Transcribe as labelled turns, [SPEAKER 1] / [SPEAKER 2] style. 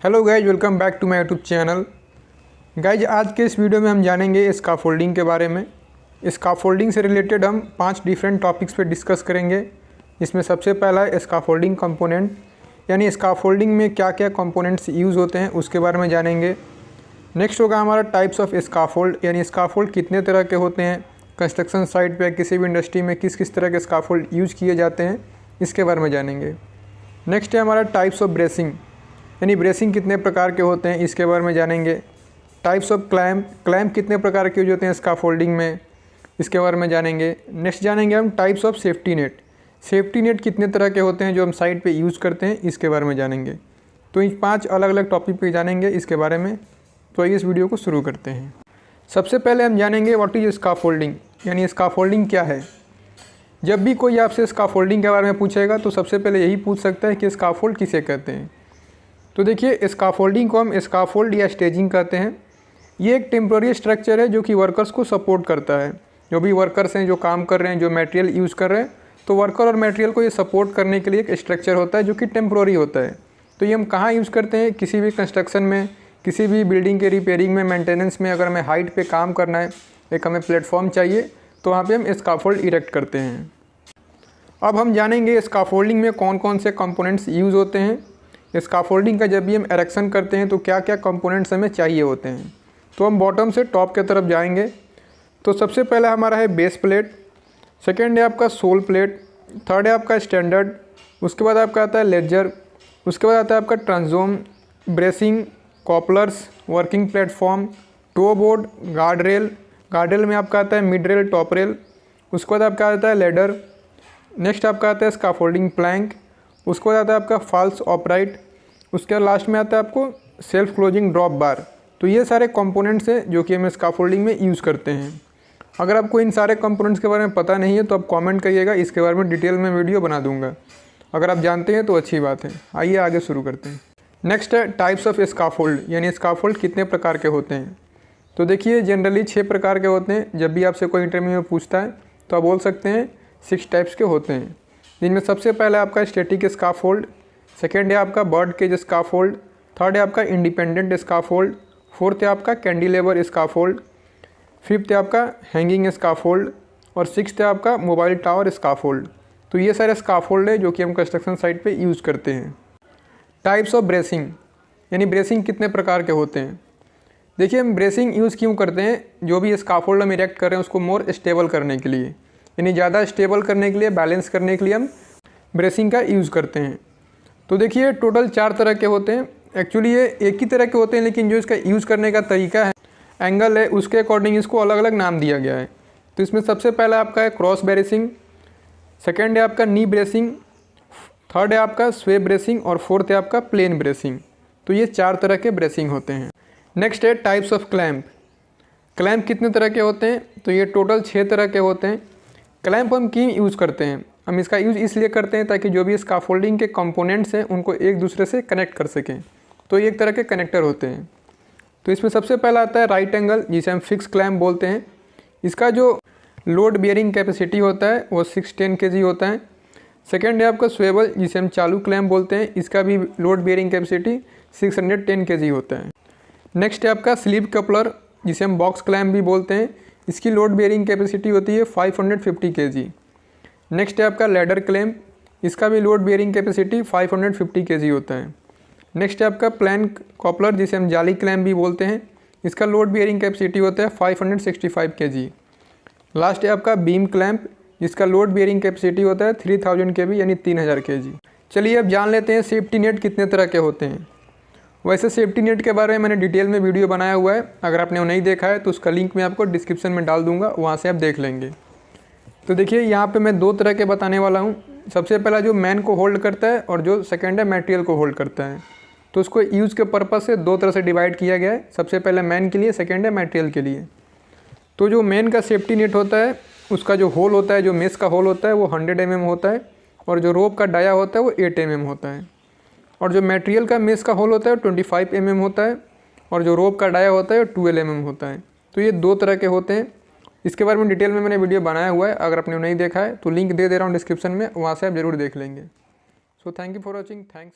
[SPEAKER 1] Hello guys, welcome back to my YouTube channel. Guys, आज के इस वीडियो में हम जानेंगे स्काफोल्डिंग के बारे में। स्काफोल्डिंग से रिलेटेड हम 5 डिफरेंट टॉपिक्स पे डिस्कस करेंगे। इसमें सबसे पहला है स्काफोल्डिंग कंपोनेंट, यानी स्काफोल्डिंग में क्या क्या कंपोनेंट्स यूज़ होते हैं उसके बारे में जानेंगे। नेक्स्ट होगा हमारा टाइप्स ऑफ स्काफोल्ड, यानी स्काफोल्ड कितने तरह के होते हैं, कंस्ट्रक्शन साइट पे किसी भी इंडस्ट्री में किस किस तरह के स्काफोल्ड यूज़ किए जाते हैं, इसके बारे में जानेंगे। नेक्स्ट है हमारा टाइप्स ऑफ ब्रेसिंग, यानी ब्रेसिंग कितने प्रकार के होते हैं, इसके बारे में जानेंगे। टाइप्स ऑफ क्लैम्प कितने प्रकार के यूज होते हैं स्काफोल्डिंग में, इसके बारे में जानेंगे। नेक्स्ट जानेंगे हम टाइप्स ऑफ सेफ्टी नेट कितने तरह के होते हैं जो हम साइट पे यूज़ करते हैं, इसके बारे में जानेंगे। तो इन 5 अलग अलग टॉपिक पे जानेंगे इसके बारे में। तो आइए इस वीडियो को शुरू करते हैं। सबसे पहले हम जानेंगे व्हाट इज स्काफोल्डिंग, यानी स्काफोल्डिंग क्या है। जब भी कोई आपसे स्काफोल्डिंग के बारे में पूछेगा तो सबसे पहले यही पूछ सकता है कि स्काफोल्ड किसे कहते हैं। तो देखिए, स्काफोल्डिंग को हम स्काफोल्ड या स्टेजिंग कहते हैं। ये एक टेम्प्रोरी स्ट्रक्चर है जो कि वर्कर्स को सपोर्ट करता है। जो भी वर्कर्स हैं जो काम कर रहे हैं, जो मटेरियल यूज़ कर रहे हैं, तो वर्कर और मटेरियल को ये सपोर्ट करने के लिए एक स्ट्रक्चर होता है जो कि टेम्प्रोरी होता है। तो ये हम कहाँ यूज़ करते हैं, किसी भी कंस्ट्रक्शन में, किसी भी बिल्डिंग के रिपेयरिंग में, मेंटेनेंस में। अगर हमें हाइट पे काम करना है, एक हमें प्लेटफॉर्म चाहिए, तो वहाँ पे हम स्काफोल्ड इरेक्ट करते हैं। अब हम जानेंगे स्काफोल्डिंग में कौन कौन से कंपोनेंट्स यूज़ होते हैं। स्काफोल्डिंग का जब भी हम एरेक्शन करते हैं तो क्या क्या कंपोनेंट्स हमें चाहिए होते हैं। तो हम बॉटम से टॉप की तरफ जाएंगे। तो सबसे पहला हमारा है बेस प्लेट, सेकेंड है आपका सोल प्लेट, थर्ड है आपका स्टैंडर्ड, उसके बाद आपका आता है लेजर, उसके बाद आता है आपका transom, bracing, couplers, working platform, toe board, guard rail में आपका आता है मिड रेल, टॉप रेल, उसके बाद आपका आता है लेडर। नेक्स्ट आपका आता है स्काफोल्डिंग प्लैंक, उसके बाद आता है आपका फॉल्स ऑपराइट, उसके लास्ट में आता है आपको सेल्फ क्लोजिंग ड्रॉप बार। तो ये सारे कंपोनेंट्स हैं जो कि हम स्काफोल्डिंग में यूज़ करते हैं। अगर आपको इन सारे कंपोनेंट्स के बारे में पता नहीं है तो आप कमेंट करिएगा, इसके बारे में डिटेल में वीडियो बना दूंगा। अगर आप जानते हैं तो अच्छी बात है। आइए आगे शुरू करते हैं। नेक्स्ट है टाइप्स ऑफ स्काफोल्ड, यानी स्काफोल्ड कितने प्रकार के होते हैं। तो देखिए, जनरली 6 प्रकार के होते हैं। जब भी आपसे कोई इंटरव्यू में पूछता है तो आप बोल सकते हैं 6 टाइप्स के होते हैं, जिनमें सबसे पहला है आपका स्टैटिक स्काफोल्ड, सेकेंड है आपका बर्ड केज स्काफोल्ड, थर्ड है आपका इंडिपेंडेंट स्काफोल्ड, फोर्थ है आपका कैंडिलेवर स्काफोल्ड, फिफ्थ है आपका हैंगिंग स्काफोल्ड और सिक्स्थ है आपका मोबाइल टावर स्काफोल्ड। तो ये सारे स्काफोल्ड है जो कि हम कंस्ट्रक्शन साइट पे यूज़ करते हैं। टाइप्स ऑफ ब्रेसिंग, यानी ब्रेसिंग कितने प्रकार के होते हैं। देखिए, हम ब्रेसिंग यूज़ क्यों करते हैं, जो भी स्काफोल्ड हम इरेक्ट कर रहे हैं उसको मोर स्टेबल करने के लिए, यानी ज़्यादा स्टेबल करने के लिए, बैलेंस करने के लिए हम ब्रेसिंग का यूज़ करते हैं। तो देखिए, टोटल 4 तरह के होते हैं। एक्चुअली ये एक ही तरह के होते हैं, लेकिन जो इसका यूज़ करने का तरीका है, एंगल है, उसके अकॉर्डिंग इसको अलग अलग नाम दिया गया है। तो इसमें सबसे पहला आपका है क्रॉस ब्रेसिंग, सेकेंड है आपका नी ब्रेसिंग, थर्ड है आपका स्वे ब्रेसिंग और फोर्थ है आपका प्लेन ब्रेसिंग। तो ये 4 तरह के ब्रेसिंग होते हैं। नेक्स्ट है टाइप्स ऑफ क्लैम्प कितने तरह के होते हैं। तो ये टोटल 6 तरह के होते हैं। क्लैम्प हम क्यों यूज़ करते हैं, हम इसका यूज़ इसलिए करते हैं ताकि जो भी स्काफोल्डिंग के कंपोनेंट्स हैं उनको एक दूसरे से कनेक्ट कर सकें। तो ये एक तरह के कनेक्टर होते हैं। तो इसमें सबसे पहला आता है राइट एंगल, जिसे हम फिक्स क्लैम्प बोलते हैं। इसका जो लोड बियरिंग कैपेसिटी होता है वो 610 kg होता है। सेकेंड है आपका स्वेबल, जिसे हम चालू क्लैम्प बोलते हैं। इसका भी लोड बियरिंग कैपेसिटी 610 kg होता है। नेक्स्ट है आपका स्लीप कपलर, जिसे हम बॉक्स क्लैम्प भी बोलते हैं। इसकी लोड बियरिंग कैपेसिटी होती है 550 kg। नेक्स्ट है आपका लैडर क्लैम्प, इसका भी लोड बियरिंग कैपेसिटी 550 kg होता है। नेक्स्ट है आपका प्लान कॉपलर, जिसे हम जाली क्लैम्प भी बोलते हैं। इसका लोड बियरिंग कैपेसिटी होता है 565 kg। लास्ट है आपका बीम क्लैम्प, जिसका लोड बियरिंग कैपेसिटी होता है 3000 kb, यानी 3000 kg। चलिए अब जान लेते हैं सेफ्टी नेट कितने तरह के होते हैं। वैसे सेफ्टी नेट के बारे में मैंने डिटेल में वीडियो बनाया हुआ है। अगर आपने वो नहीं देखा है तो उसका लिंक मैं आपको डिस्क्रिप्शन में डाल दूंगा, वहाँ से आप देख लेंगे। तो देखिए, यहाँ पे मैं 2 तरह के बताने वाला हूँ। सबसे पहला जो मैन को होल्ड करता है और जो सेकेंड है मटेरियल को होल्ड करता है। तो उसको यूज़ के पर्पज़ से 2 तरह से डिवाइड किया गया है। सबसे पहले मैन के लिए, सेकेंड है मटेरियल के लिए। तो जो मैन का सेफ्टी नेट होता है उसका जो होल होता है, जो मेस का होल होता है वो 100 mm होता है और जो रोप का डाया होता है वो 8 mm होता है। और जो मटेरियल का मेस का होल होता है 25 mm होता है और जो रोप का डाया होता है 12 mm होता है। तो ये 2 तरह के होते हैं। इसके बारे में डिटेल में मैंने वीडियो बनाया हुआ है। अगर आपने नहीं देखा है तो लिंक दे रहा हूँ डिस्क्रिप्शन में, वहाँ से आप ज़रूर देख लेंगे। So thank you for watching, thanks.